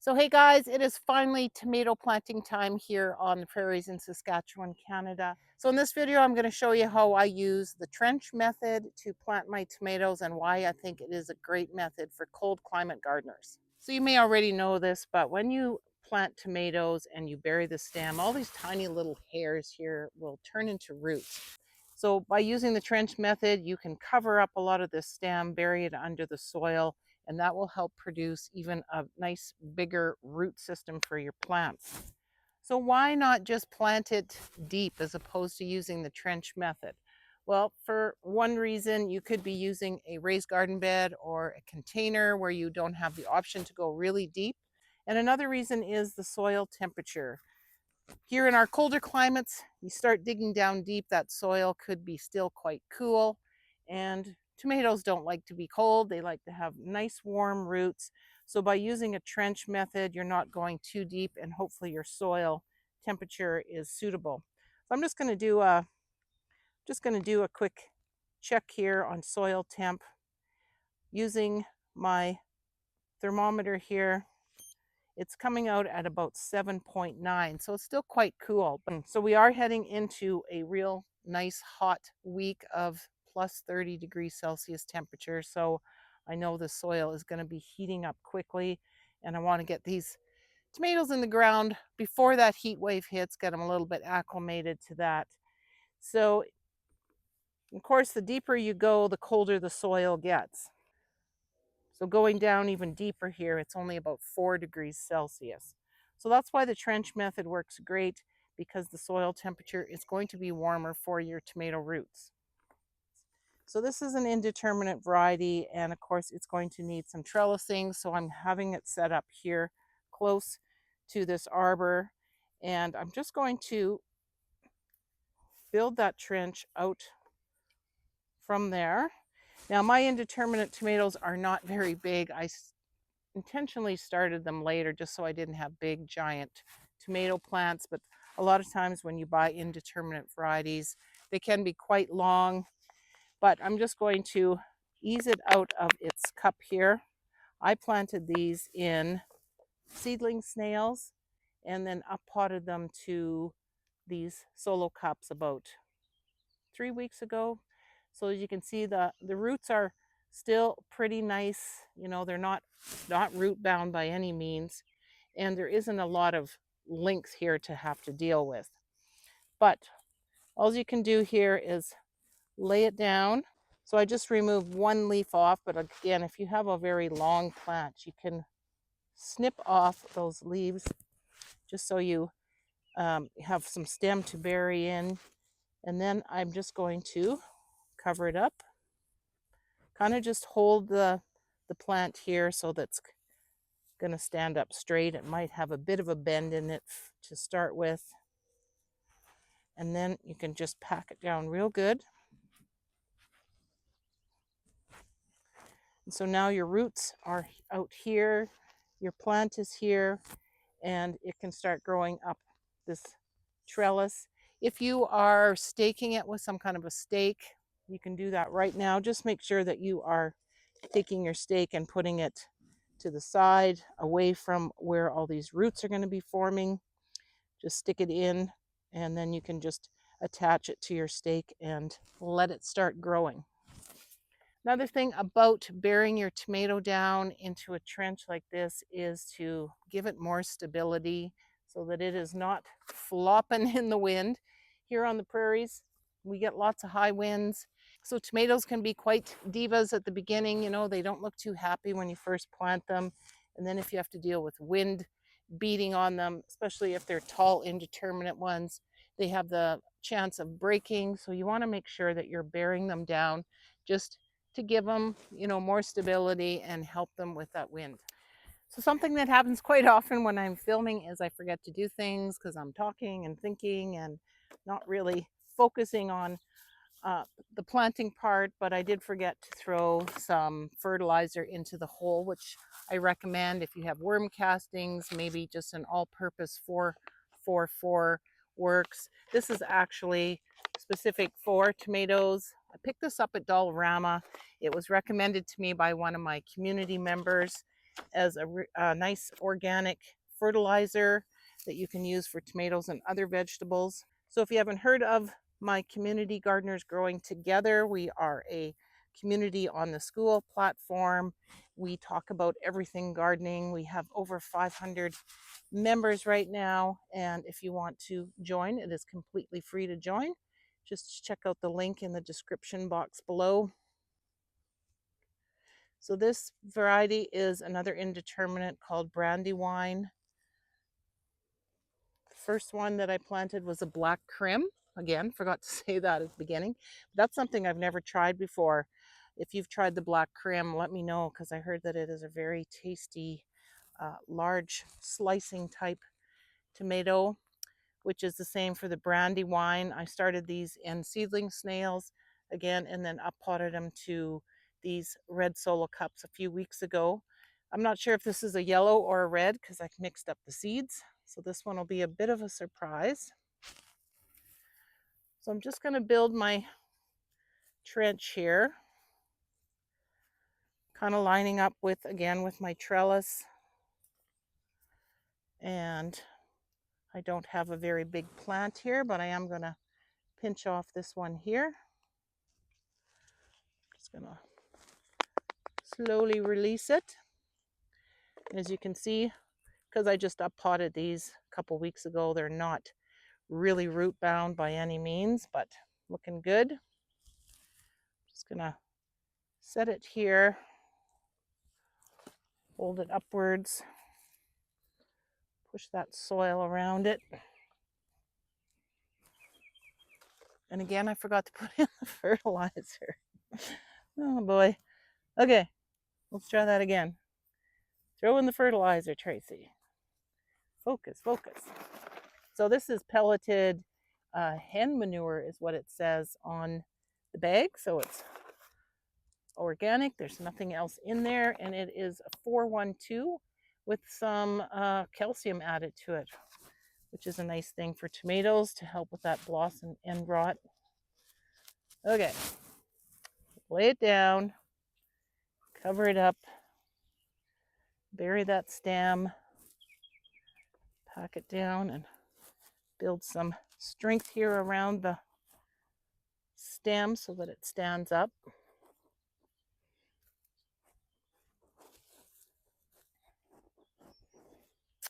So hey guys, it is finally tomato planting time here on the prairies in Saskatchewan, Canada. So in this video, I'm going to show you how I use the trench method to plant my tomatoes and why I think it is a great method for cold climate gardeners. So you may already know this, but when you plant tomatoes and you bury the stem, all these tiny little hairs here will turn into roots. So by using the trench method, you can cover up a lot of the stem, bury it under the soil, and that will help produce even a nice bigger root system for your plants. So why not just plant it deep as opposed to using the trench method? Well, for one reason, you could be using a raised garden bed or a container where you don't have the option to go really deep. And another reason is the soil temperature. Here in our colder climates, you start digging down deep, that soil could be still quite cool. And tomatoes don't like to be cold. They like to have nice warm roots. So by using a trench method, you're not going too deep and hopefully your soil temperature is suitable. So I'm just going to do a quick check here on soil temp using my thermometer here. It's coming out at about 7.9, so it's still quite cool. So we are heading into a real nice hot week of plus 30 degrees Celsius temperature. So I know the soil is going to be heating up quickly, and I want to get these tomatoes in the ground before that heat wave hits, get them a little bit acclimated to that. So of course, the deeper you go, the colder the soil gets. So going down even deeper here, it's only about 4 degrees Celsius. So that's why the trench method works great, because the soil temperature is going to be warmer for your tomato roots. So this is an indeterminate variety, and of course it's going to need some trellising. So I'm having it set up here close to this arbor, and I'm just going to build that trench out from there. Now my indeterminate tomatoes are not very big. I intentionally started them later just so I didn't have big giant tomato plants, but a lot of times when you buy indeterminate varieties, they can be quite long. But I'm just going to ease it out of its cup here. I planted these in seedling snails and then up potted them to these solo cups about 3 weeks ago. So as you can see, the roots are still pretty nice. You know, they're not root bound by any means, and there isn't a lot of links here to have to deal with. But all you can do here is lay it down. So I just removed one leaf off, but again, if you have a very long plant, you can snip off those leaves just so you have some stem to bury in. And then I'm just going to cover it up. Kind of just hold the plant here so that's going to stand up straight. It might have a bit of a bend in it to start with. And then you can just pack it down real good. And so now your roots are out here, your plant is here, and it can start growing up this trellis. If you are staking it with some kind of a stake, you can do that right now. Just make sure that you are taking your stake and putting it to the side, away from where all these roots are going to be forming. Just stick it in, and then you can just attach it to your stake and let it start growing. Another thing about burying your tomato down into a trench like this is to give it more stability so that it is not flopping in the wind. Here on the prairies, we get lots of high winds. So tomatoes can be quite divas at the beginning. You know, they don't look too happy when you first plant them. And then if you have to deal with wind beating on them, especially if they're tall, indeterminate ones, they have the chance of breaking. So you want to make sure that you're burying them down just to give them, you know, more stability and help them with that wind. So something that happens quite often when I'm filming is I forget to do things because I'm talking and thinking and not really focusing on the planting part, but I did forget to throw some fertilizer into the hole, which I recommend if you have worm castings. Maybe just an all-purpose 4-4-4 works. This is actually specific for tomatoes. I picked this up at Dollarama. It was recommended to me by one of my community members, as a nice organic fertilizer that you can use for tomatoes and other vegetables. So if you haven't heard of my community gardeners growing together, we are a community on the school platform. We talk about everything gardening. We have over 500 members right now, and if you want to join, it is completely free to join. Just check out the link in the description box below. So this variety is another indeterminate called Brandywine. The first one that I planted was a black crim. Again, forgot to say that at the beginning. That's something I've never tried before. If you've tried the black crim, let me know, because I heard that it is a very tasty, large slicing type tomato, which is the same for the Brandywine. I started these in seedling snails again, and then up potted them to these red solo cups a few weeks ago. I'm not sure if this is a yellow or a red because I mixed up the seeds. So this one will be a bit of a surprise. So I'm just going to build my trench here, kind of lining up with, again, with my trellis. And I don't have a very big plant here, but I am going to pinch off this one here. Just going to slowly release it. As you can see, because I just up potted these a couple weeks ago, they're not really root bound by any means, but looking good. Just gonna set it here, hold it upwards, push that soil around it. And again, I forgot to put in the fertilizer. Oh boy. Okay, let's try that again. Throw in the fertilizer, Tracy. Focus, focus. So this is pelleted hen manure is what it says on the bag. So it's organic. There's nothing else in there. And it is a 412 with some calcium added to it, which is a nice thing for tomatoes to help with that blossom end rot. Okay, lay it down, cover it up, bury that stem, pack it down, and build some strength here around the stem so that it stands up.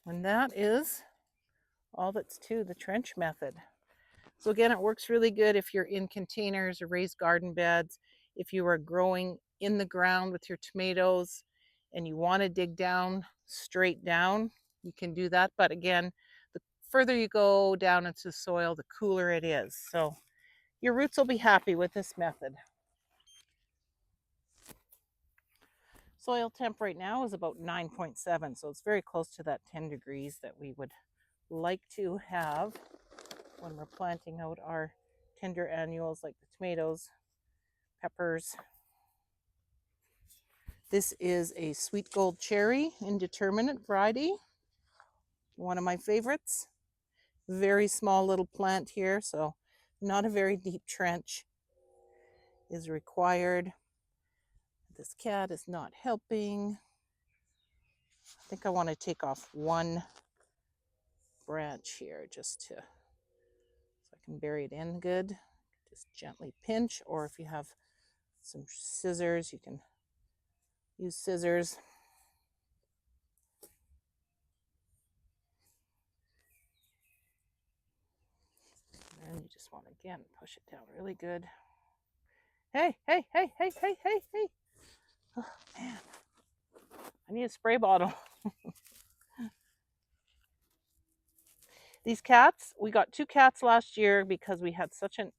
And that is all that's to the trench method. So again, it works really good if you're in containers or raised garden beds. If you are growing in the ground with your tomatoes and you want to dig down straight down, you can do that. But again, the further you go down into the soil, the cooler it is. So your roots will be happy with this method. Soil temp right now is about 9.7, so it's very close to that 10 degrees that we would like to have when we're planting out our tender annuals like the tomatoes, peppers. This is a sweet gold cherry indeterminate variety, one of my favorites. Very small little plant here, so not a very deep trench is required. This cat is not helping. I think I want to take off one branch here just to, so I can bury it in good. Just gently pinch, or if you have some scissors, you can use scissors. And you just want to, again, push it down really good. Hey, hey, hey, hey, hey, hey, hey. Oh, man. I need a spray bottle. These cats, we got 2 cats last year because we had such a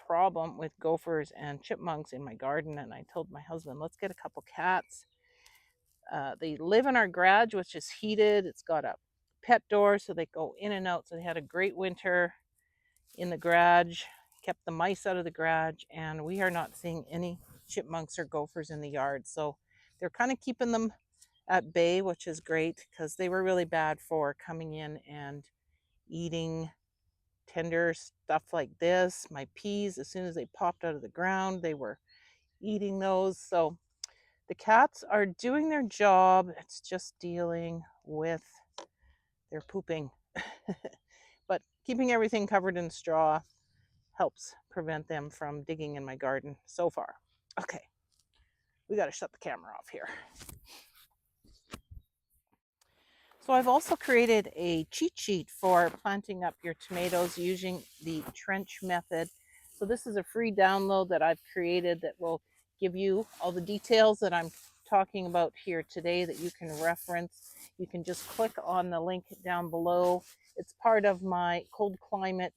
problem with gophers and chipmunks in my garden. And I told my husband, let's get a couple cats. They live in our garage, which is heated. It's got a pet door, so they go in and out. So they had a great winter in the garage, kept the mice out of the garage, and we are not seeing any chipmunks or gophers in the yard. So they're kind of keeping them at bay, which is great because they were really bad for coming in and eating tender stuff like this. My peas, as soon as they popped out of the ground, they were eating those. So The cats are doing their job. It's just dealing with their pooping. But keeping everything covered in straw helps prevent them from digging in my garden so far. Okay, we got to shut the camera off here. So I've also created a cheat sheet for planting up your tomatoes using the trench method. So this is a free download that I've created that will give you all the details that I'm talking about here today that you can reference. You can just click on the link down below. It's part of my cold climate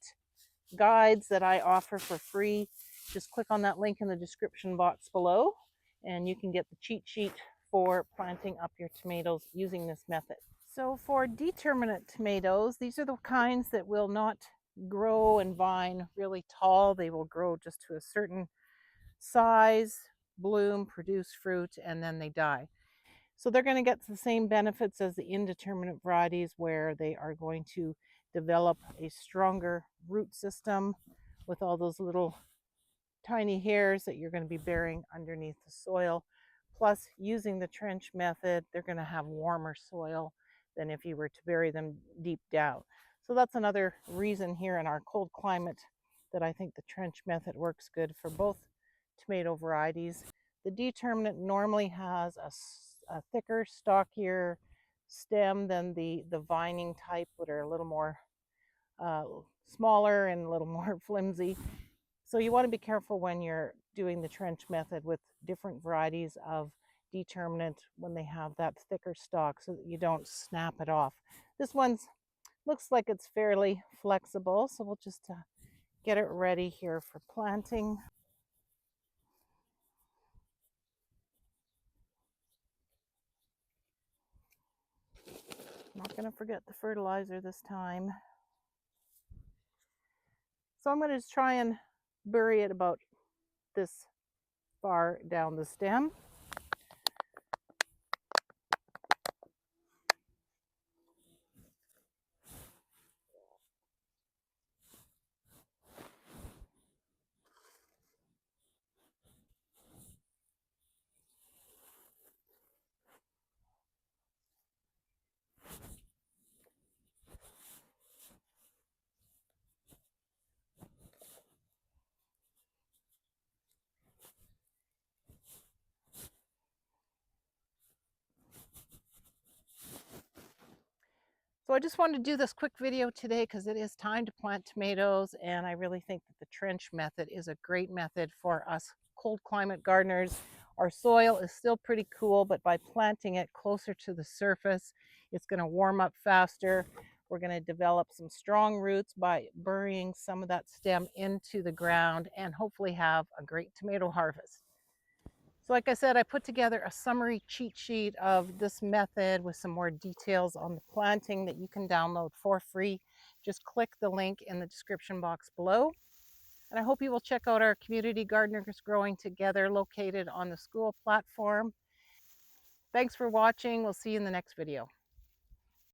guides that I offer for free. Just click on that link in the description box below and you can get the cheat sheet for planting up your tomatoes using this method. So for determinate tomatoes, these are the kinds that will not grow and vine really tall. They will grow just to a certain size, bloom, produce fruit, and then they die. So they're going to get the same benefits as the indeterminate varieties, where they are going to develop a stronger root system with all those little tiny hairs that you're going to be burying underneath the soil. Plus, using the trench method, they're going to have warmer soil than if you were to bury them deep down. So that's another reason here in our cold climate that I think the trench method works good for both tomato varieties. The determinant normally has a thicker, stockier stem than the vining type, that are a little more smaller and a little more flimsy. So you want to be careful when you're doing the trench method with different varieties of determinant when they have that thicker stalk, so that you don't snap it off. This one looks like it's fairly flexible, so we'll just get it ready here for planting. Not going to forget the fertilizer this time. So I'm going to just try and bury it about this far down the stem. So I just wanted to do this quick video today because it is time to plant tomatoes, and I really think that the trench method is a great method for us cold climate gardeners. Our soil is still pretty cool, but by planting it closer to the surface, it's going to warm up faster. We're going to develop some strong roots by burying some of that stem into the ground and hopefully have a great tomato harvest. So like I said, I put together a summary cheat sheet of this method with some more details on the planting that you can download for free. Just click the link in the description box below. And I hope you will check out our community gardeners growing together located on the school platform. Thanks for watching. We'll see you in the next video.